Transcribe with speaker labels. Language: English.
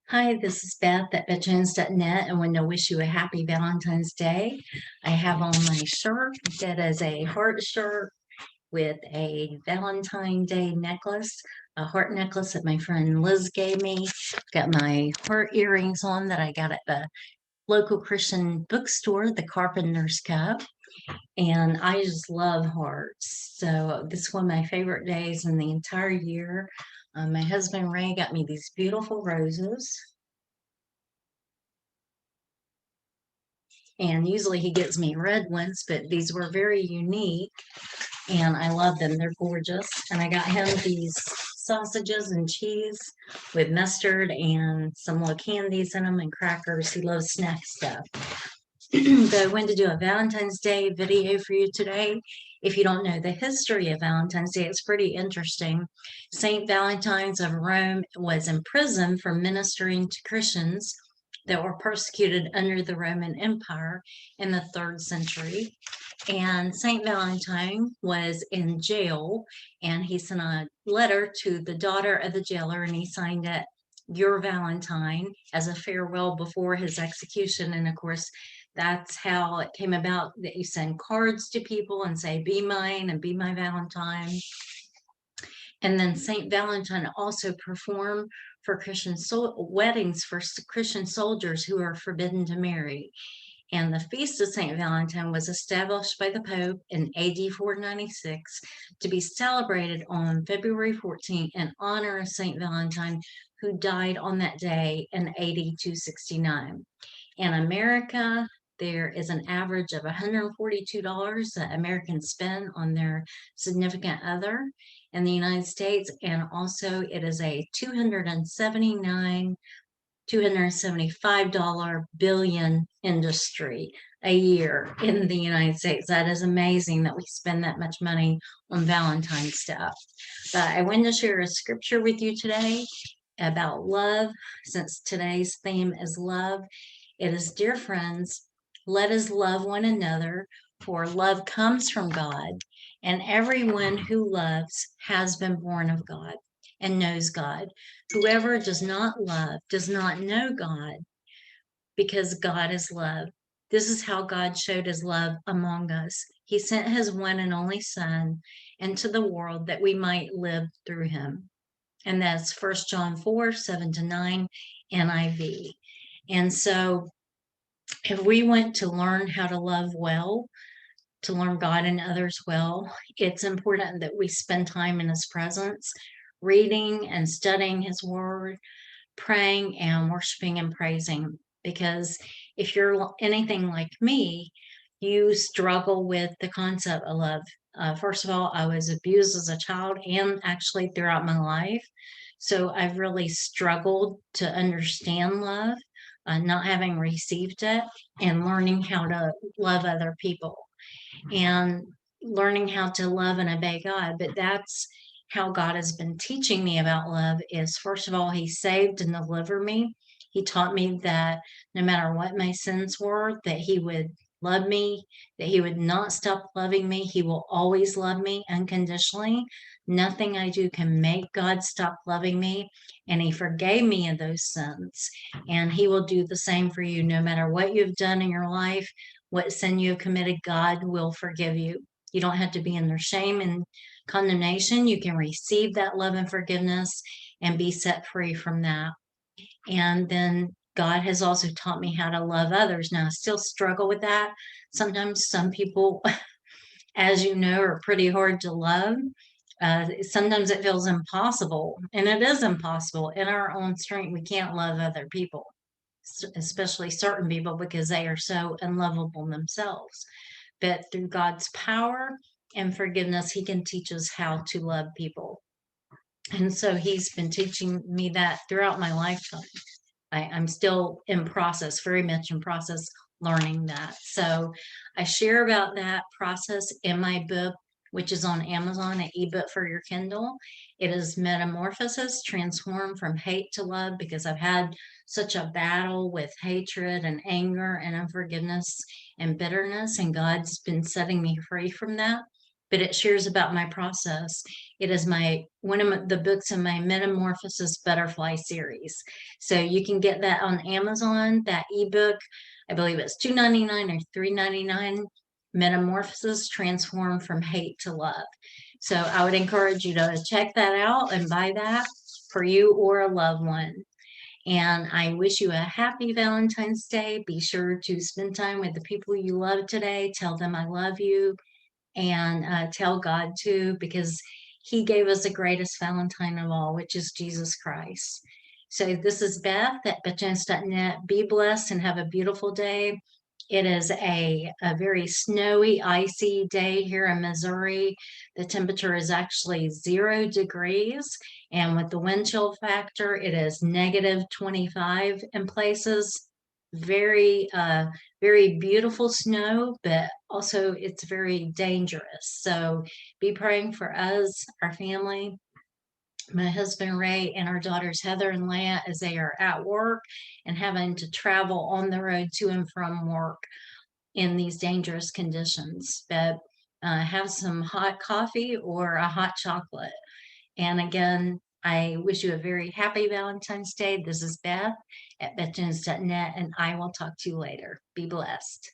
Speaker 1: Hi, this is Beth at betjones.net and want to wish you a happy Valentine's Day. I have on my shirt that is a heart shirt with a Valentine Day necklace, a heart necklace that my friend Liz gave me. Got my heart earrings on that I got at the local Christian bookstore, the Carpenter's Cup. And I just love hearts. So this is one of my favorite days in the entire year. My husband Ray got me these beautiful roses. And usually he gets me red ones, but these were very unique and I love them. They're gorgeous. And I got him these sausages and cheese with mustard and some little candies in them and crackers. He loves snack stuff. But I wanted to do a Valentine's Day video for you today. If you don't know the history of Valentine's Day, it's pretty interesting. Saint Valentine's of Rome was imprisoned for ministering to Christians that were persecuted under the Roman Empire in the 3rd century. And Saint Valentine was in jail, and he sent a letter to the daughter of the jailer, and he signed it, "Your Valentine," as a farewell before his execution. And of course, that's how it came about that you send cards to people and say, "Be mine and be my Valentine." And then Saint Valentine also performed for Christian weddings for Christian soldiers who are forbidden to marry. And the Feast of St. Valentine was established by the Pope in AD 496 to be celebrated on February 14th in honor of St. Valentine, who died on that day in AD 269. In America, there is an average of $142 that Americans spend on their significant other in the United States, and also it is a $275 billion industry a year in the United States. That is amazing that we spend that much money on Valentine's stuff. But I wanted to share a scripture with you today about love, since today's theme is love. It is, "Dear friends, let us love one another, for love comes from God, and everyone who loves has been born of God and knows God. Whoever does not love does not know God, because God is love. This is how God showed his love among us. He sent his one and only Son into the world that we might live through him." And that's 1 John 4:7-9 NIV. And so if we want to learn how to love well, to learn God and others well, it's important that we spend time in his presence, reading and studying his word, praying and worshiping and praising. Because if you're anything like me, you struggle with the concept of love. First of all, I was abused as a child and actually throughout my life. So I've really struggled to understand love, not having received it, and learning how to love other people and learning how to love and obey God. But that's how God has been teaching me about love is, first of all, he saved and delivered me. He taught me that no matter what my sins were, that he would love me, that he would not stop loving me. He will always love me unconditionally. Nothing I do can make God stop loving me. And he forgave me of those sins. And he will do the same for you no matter what you've done in your life, what sin you have committed. God will forgive you. You don't have to be in their shame and condemnation. You can receive that love and forgiveness and be set free from that. And then God has also taught me how to love others. Now, I still struggle with that. Sometimes some people, as you know, are pretty hard to love. Sometimes it feels impossible, and it is impossible. In our own strength, we can't love other people, especially certain people, because they are so unlovable themselves. But through God's power and forgiveness, he can teach us how to love people. And so he's been teaching me that throughout my lifetime. I'm still in process, very much in process, learning that. So I share about that process in my book, which is on Amazon, an ebook for your Kindle. It is Metamorphosis, Transform from Hate to Love, because I've had such a battle with hatred and anger and unforgiveness and bitterness, and God's been setting me free from that. but it shares about my process. It is one of the books in my Metamorphosis Butterfly series. So you can get that on Amazon, that ebook. I believe it's $2.99 or $3.99. Metamorphosis, Transform from Hate to Love. So I would encourage you to check that out and buy that for you or a loved one. And I wish you a happy Valentine's Day. Be sure to spend time with the people you love today. Tell them I love you, and tell God too, because He gave us the greatest Valentine of all, which is Jesus Christ. So this is Beth at betchance.net. Be blessed and have a beautiful day. It is a very snowy, icy day here in Missouri. The temperature is actually 0 degrees, and with the wind chill factor, it is -25 in places. Very, very beautiful snow, but also it's very dangerous. So be praying for us, our family, my husband Ray, and our daughters Heather and Leia as they are at work and having to travel on the road to and from work in these dangerous conditions. But have some hot coffee or a hot chocolate. And again, I wish you a very happy Valentine's Day. This is Beth at betchance.net, and I will talk to you later. Be blessed.